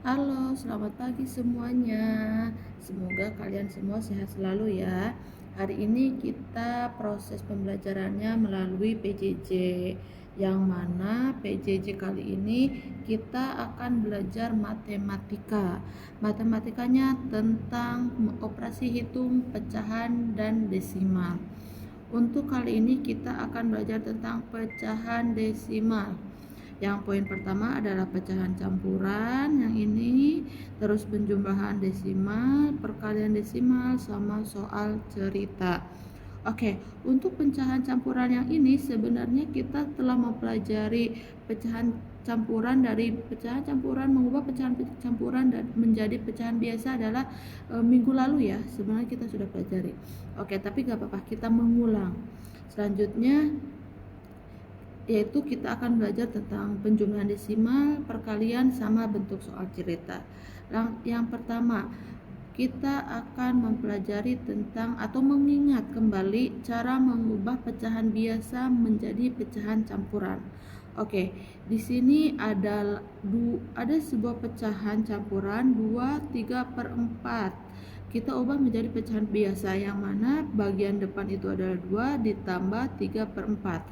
Halo, selamat pagi semuanya. Semoga kalian semua sehat selalu ya. Hari ini kita proses pembelajarannya melalui PJJ, yang mana PJJ kali ini kita akan belajar matematika. Matematikanya tentang operasi hitung, pecahan, dan desimal. Untuk kali ini kita akan belajar tentang pecahan desimal. Yang poin pertama adalah pecahan campuran yang ini, terus penjumlahan desimal, perkalian desimal, sama soal cerita. Oke, untuk pecahan campuran yang ini sebenarnya kita telah mempelajari pecahan campuran, dari pecahan campuran mengubah pecahan campuran dan menjadi pecahan biasa adalah minggu lalu ya. Sebenarnya kita sudah pelajari. Oke, tapi gak apa-apa, kita mengulang. Selanjutnya yaitu kita akan belajar tentang penjumlahan desimal, perkalian, sama bentuk soal cerita. Yang pertama, kita akan mempelajari tentang atau mengingat kembali cara mengubah pecahan biasa menjadi pecahan campuran. Oke, di sini ada sebuah pecahan campuran 2/3/4. Kita ubah menjadi pecahan biasa yang mana bagian depan itu adalah 2 ditambah 3/4.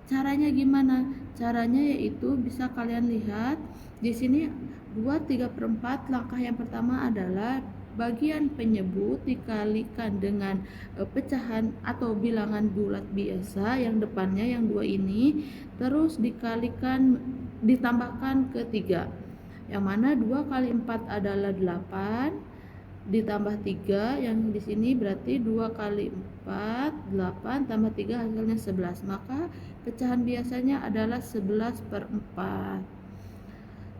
Caranya gimana? Caranya yaitu bisa kalian lihat di sini 2/3/4. Langkah yang pertama adalah bagian penyebut dikalikan dengan pecahan atau bilangan bulat biasa yang depannya yang 2 ini, terus dikalikan ditambahkan ke 3. Yang mana 2 kali 4 adalah 8 ditambah 3, yang di sini berarti 2 kali 4, 8 tambah 3 hasilnya 11. Maka pecahan biasanya adalah 11/4.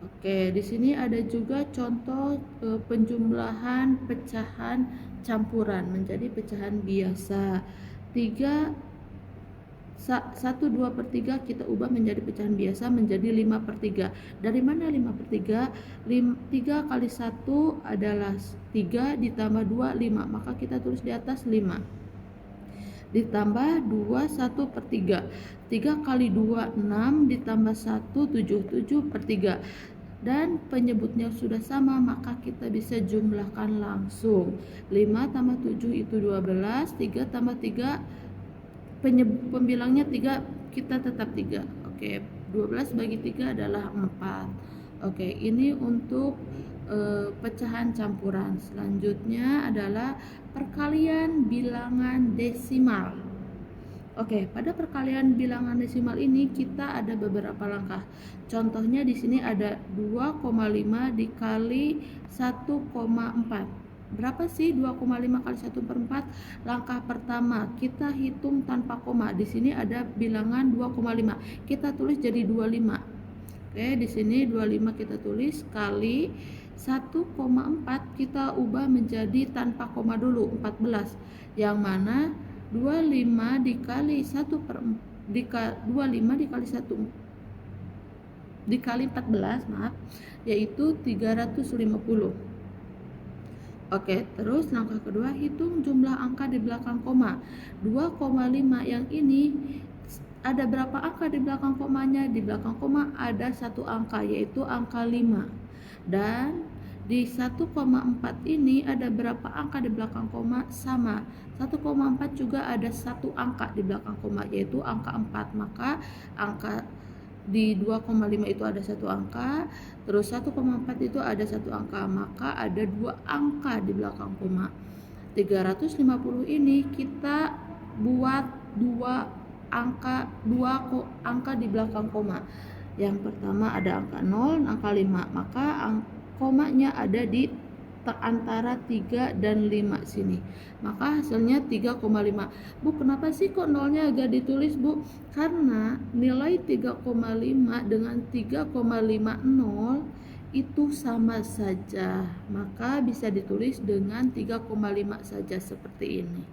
Oke, di sini ada juga contoh penjumlahan pecahan campuran menjadi pecahan biasa. 1/2/3 kita ubah menjadi pecahan biasa menjadi 5/3. Dari mana 5/3? 3 kali 1 adalah 3 ditambah 2 5. Maka kita tulis di atas 5. Ditambah 2 1/3. 3 kali 2 6 ditambah 1 7 7/3. Dan penyebutnya sudah sama, maka kita bisa jumlahkan langsung. 5 tambah 7 itu 12, 3 tambah 3 pembilangnya 3, kita tetap 3. Oke, 12 bagi 3 adalah 4. Oke, ini untuk pecahan campuran. Selanjutnya adalah perkalian bilangan desimal. Oke, pada perkalian bilangan desimal ini kita ada beberapa langkah. Contohnya di sini ada 2,5 dikali 1,4. Berapa sih 2,5 kali 1/4? Langkah pertama, kita hitung tanpa koma. Di sini ada bilangan 2,5. Kita tulis jadi 25. Oke, di sini 25 kita tulis kali 1,4 kita ubah menjadi tanpa koma dulu, 14. Yang mana 25 dikali 14, maaf, yaitu 350. Oke, terus langkah kedua, hitung jumlah angka di belakang koma. 2,5 yang ini ada berapa angka di belakang komanya? Di belakang koma ada satu angka, yaitu angka 5. Dan di 1,4 ini ada berapa angka di belakang koma? Sama. 1,4 juga ada satu angka di belakang koma, yaitu angka 4. Maka angka di 2,5 itu ada satu angka, terus 1,4 itu ada satu angka, maka ada dua angka di belakang koma. 350 ini kita buat dua angka di belakang koma. Yang pertama ada angka 0, angka 5, maka komanya ada di antara 3 dan 5 sini. Maka hasilnya 3,5. Bu, kenapa sih kok nolnya agak ditulis, Bu? Karena nilai 3,5 dengan 3,50 itu sama saja. Maka bisa ditulis dengan 3,5 saja seperti ini.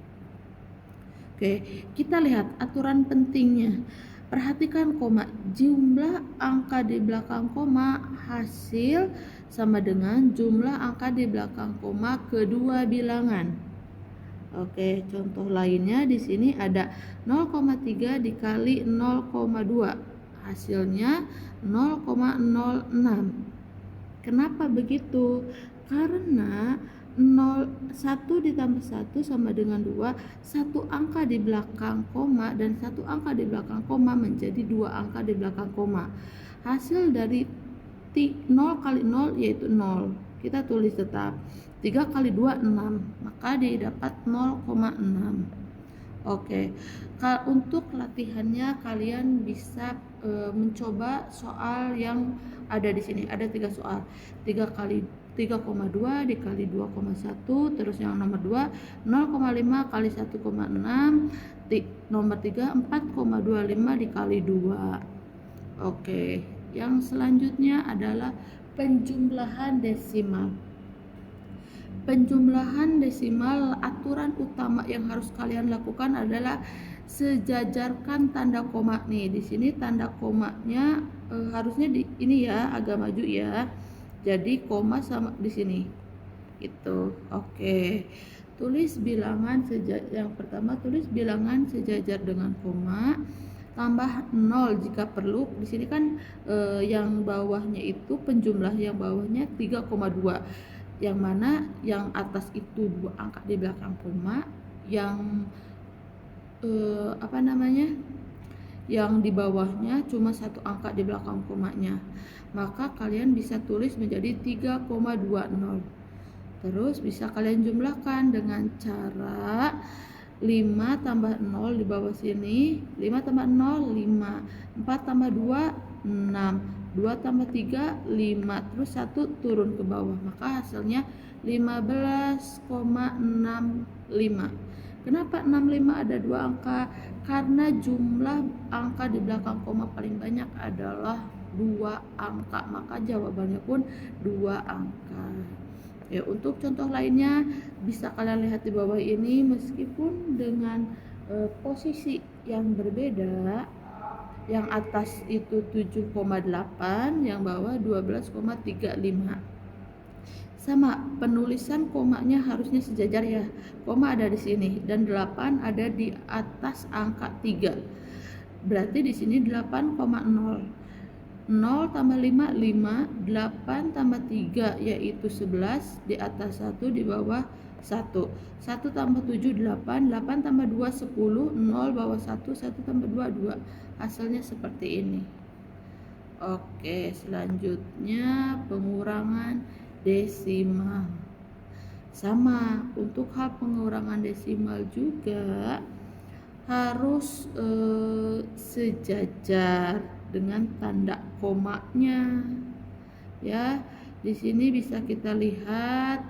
Oke, kita lihat aturan pentingnya. Perhatikan koma, jumlah angka di belakang koma hasil sama dengan jumlah angka di belakang koma kedua bilangan. Oke, contoh lainnya di sini ada 0,3 dikali 0,2. Hasilnya 0,06. Kenapa begitu? Karena 1 ditambah 1 sama dengan 2, satu angka di belakang koma dan satu angka di belakang koma menjadi 2 angka di belakang koma. Hasil dari 0 kali 0 yaitu 0. Kita tulis tetap 3 kali 2 6, maka didapat 0,6. Oke, untuk latihannya kalian bisa mencoba soal yang ada di sini. Ada 3 soal. 3,2 dikali 2,1, terus yang nomor 2 0,5 kali 1,6, nomor 3 4,25 dikali 2. Oke, yang selanjutnya adalah penjumlahan desimal. Penjumlahan desimal, aturan utama yang harus kalian lakukan adalah sejajarkan tanda koma nih. Di sini tanda komanya harusnya di ini ya, agak maju ya. Jadi koma sama di sini. Itu. Oke. Tulis bilangan yang pertama, tulis bilangan sejajar dengan koma, tambah 0 jika perlu. Di sini kan yang bawahnya itu penjumlah yang bawahnya 3,2. Yang mana yang atas itu 2 angka di belakang koma, yang yang di bawahnya cuma 1 angka di belakang komanya. Maka kalian bisa tulis menjadi 3,20. Terus bisa kalian jumlahkan dengan cara 5 tambah 0 di bawah sini, 5 tambah 0 5, 4 tambah 2 6, 2 tambah 3 5, terus 1 turun ke bawah, maka hasilnya 15,65. Kenapa 65 ada 2 angka? Karena jumlah angka di belakang koma paling banyak adalah 2 angka, maka jawabannya pun 2 angka. Ya, untuk contoh lainnya bisa kalian lihat di bawah ini, meskipun dengan posisi yang berbeda. Yang atas itu 7,8, yang bawah 12,35. Sama, penulisan komanya harusnya sejajar ya. Koma ada di sini dan 8 ada di atas angka 3. Berarti di sini 8,0. 0 tambah 5 5, 8 tambah 3 yaitu 11, di atas 1 di bawah 1. 1 tambah 7 8, 8 tambah 2 10, 0 bawah 1, 1 tambah 2 2. Hasilnya seperti ini. Oke, selanjutnya pengurangan desimal. Sama, untuk hal pengurangan desimal juga harus sejajar dengan tanda komanya. Ya, di sini bisa kita lihat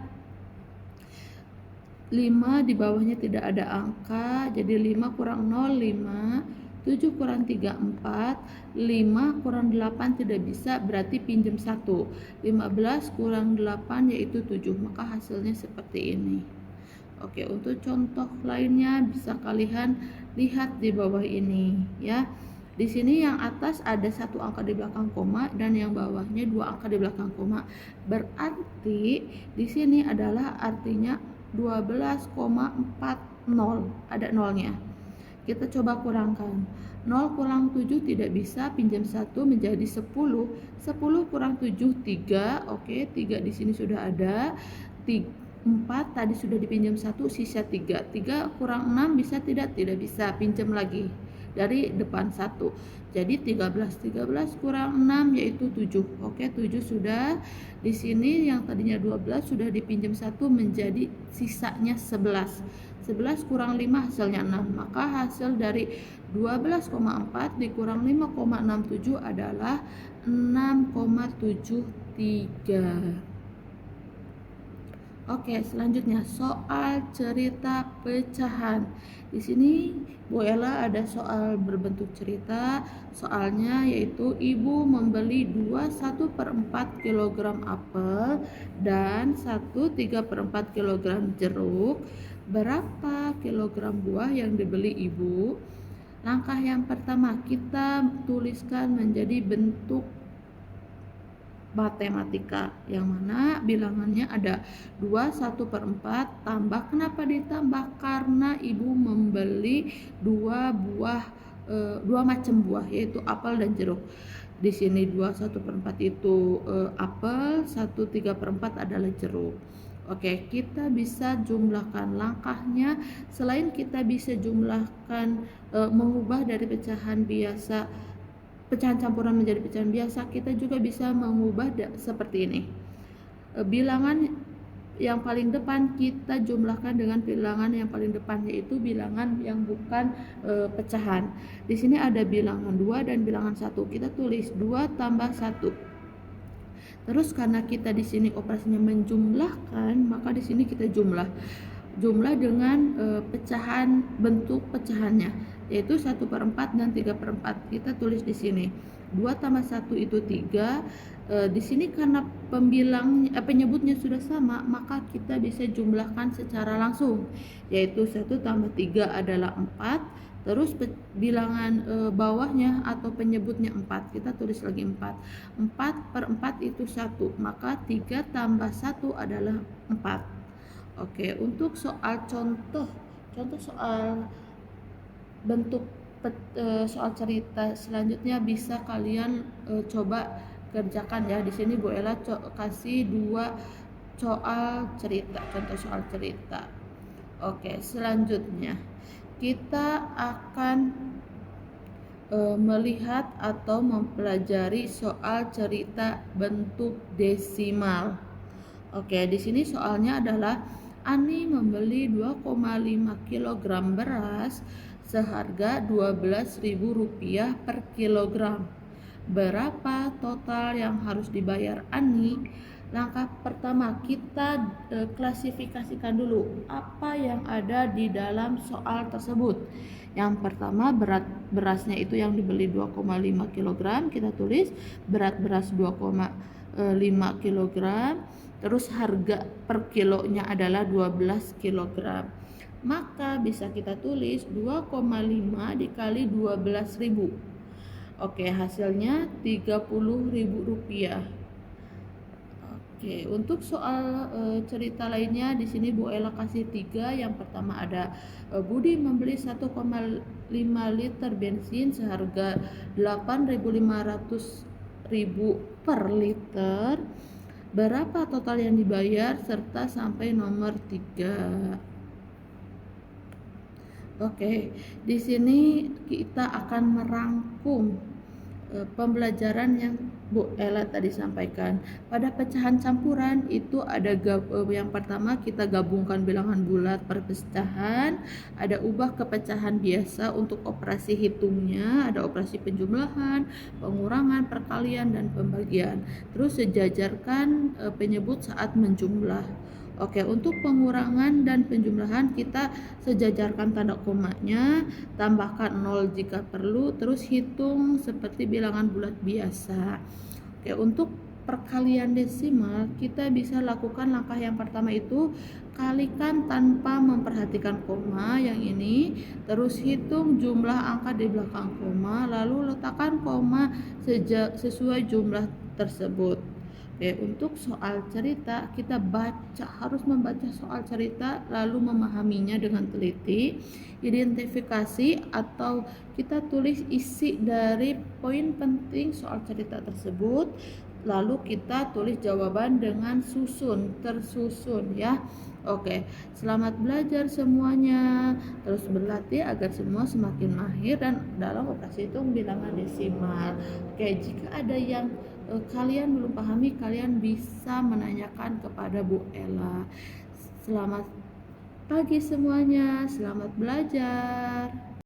5 di bawahnya tidak ada angka, jadi 5 kurang 0 5, 7 kurang 3 4, 5 kurang 8 tidak bisa, berarti pinjam 1. 15 kurang 8 yaitu 7, maka hasilnya seperti ini. Oke, untuk contoh lainnya bisa kalian lihat di bawah ini ya. Di sini yang atas ada 1 angka di belakang koma dan yang bawahnya 2 angka di belakang koma. Berarti di sini adalah artinya 12,40, ada nolnya. Kita coba kurangkan. 0 kurang 7 tidak bisa, pinjam 1 menjadi 10. 10 kurang 7 3. Oke, 3 di sini sudah ada. 4 tadi sudah dipinjam 1, sisa 3. 3 kurang 6 bisa tidak? Tidak bisa, pinjam lagi dari depan 1. Jadi 13 kurang 6 yaitu 7. Oke, 7 sudah. Di sini yang tadinya 12 sudah dipinjam 1 menjadi sisanya 11. 11 kurang 5 hasilnya 6. Maka hasil dari 12,4 dikurang 5,67 adalah 6,73. Oke, selanjutnya soal cerita pecahan. Di sini Bu Ella ada soal berbentuk cerita. Soalnya yaitu ibu membeli 1/4 kg apel dan 1/3/4 kg jeruk. Berapa kilogram buah yang dibeli ibu? Langkah yang pertama, kita tuliskan menjadi bentuk matematika, yang mana bilangannya ada 1/4 tambah. Kenapa ditambah? Karena ibu membeli 2 macam buah, yaitu apel dan jeruk. Di sini 2/1/4 itu apel, 1/3/4 adalah jeruk. Oke, kita bisa jumlahkan langkahnya. Selain kita bisa jumlahkan, mengubah dari pecahan biasa, pecahan campuran menjadi pecahan biasa, kita juga bisa mengubah seperti ini. Bilangan yang paling depan kita jumlahkan dengan bilangan yang paling depan, yaitu bilangan yang bukan pecahan. Di sini ada bilangan 2 dan bilangan 1. Kita tulis 2 tambah 1. Terus karena kita di sini operasinya menjumlahkan, maka di sini kita jumlah dengan pecahan, bentuk pecahannya, yaitu 1/4 dan 3/4. Kita tulis di sini 2 tambah 1 itu 3. Di sini karena penyebutnya sudah sama, maka kita bisa jumlahkan secara langsung, yaitu 1 tambah 3 adalah 4. Terus bilangan bawahnya atau penyebutnya 4, kita tulis lagi 4. 4/4 itu 1, maka 3 tambah 1 adalah 4. Oke, untuk soal contoh soal bentuk soal cerita selanjutnya bisa kalian coba kerjakan ya. Di sini Bu Ella kasih 2 soal cerita, contoh soal cerita. Oke, selanjutnya kita akan melihat atau mempelajari soal cerita bentuk desimal. Oke, di sini soalnya adalah Ani membeli 2,5 kg beras seharga Rp12.000 per kilogram. Berapa total yang harus dibayar Ani? Langkah pertama, kita klasifikasikan dulu apa yang ada di dalam soal tersebut. Yang pertama, berat berasnya itu yang dibeli 2,5 kg, kita tulis berat beras 2,5 kg. Terus harga per kilonya adalah 12 kg. Maka bisa kita tulis 2,5 dikali 12.000. Oke, hasilnya Rp30.000. Oke, untuk soal cerita lainnya di sini Bu Ella kasih 3. Yang pertama ada Budi membeli 1,5 liter bensin seharga Rp8.500.000 per liter. Berapa total yang dibayar serta sampai nomor 3. Oke, di sini kita akan merangkum pembelajaran yang Bu Ella tadi sampaikan. Pada pecahan campuran itu ada yang pertama kita gabungkan bilangan bulat per pecahan, ada ubah ke pecahan biasa untuk operasi hitungnya, ada operasi penjumlahan, pengurangan, perkalian, dan pembagian. Terus sejajarkan penyebut saat menjumlah. Oke, untuk pengurangan dan penjumlahan kita sejajarkan tanda komanya, tambahkan 0 jika perlu, terus hitung seperti bilangan bulat biasa. Oke, untuk perkalian desimal kita bisa lakukan langkah yang pertama itu kalikan tanpa memperhatikan koma yang ini, terus hitung jumlah angka di belakang koma, lalu letakkan koma sesuai jumlah tersebut. Oke, untuk soal cerita kita harus membaca soal cerita lalu memahaminya dengan teliti, identifikasi atau kita tulis isi dari poin penting soal cerita tersebut, lalu kita tulis jawaban dengan tersusun ya. Oke, selamat belajar semuanya, terus berlatih agar semua semakin mahir dan dalam operasi hitung bilangan desimal. Oke, jika ada yang kalian belum pahami, kalian bisa menanyakan kepada Bu Ella. Selamat pagi semuanya, selamat belajar.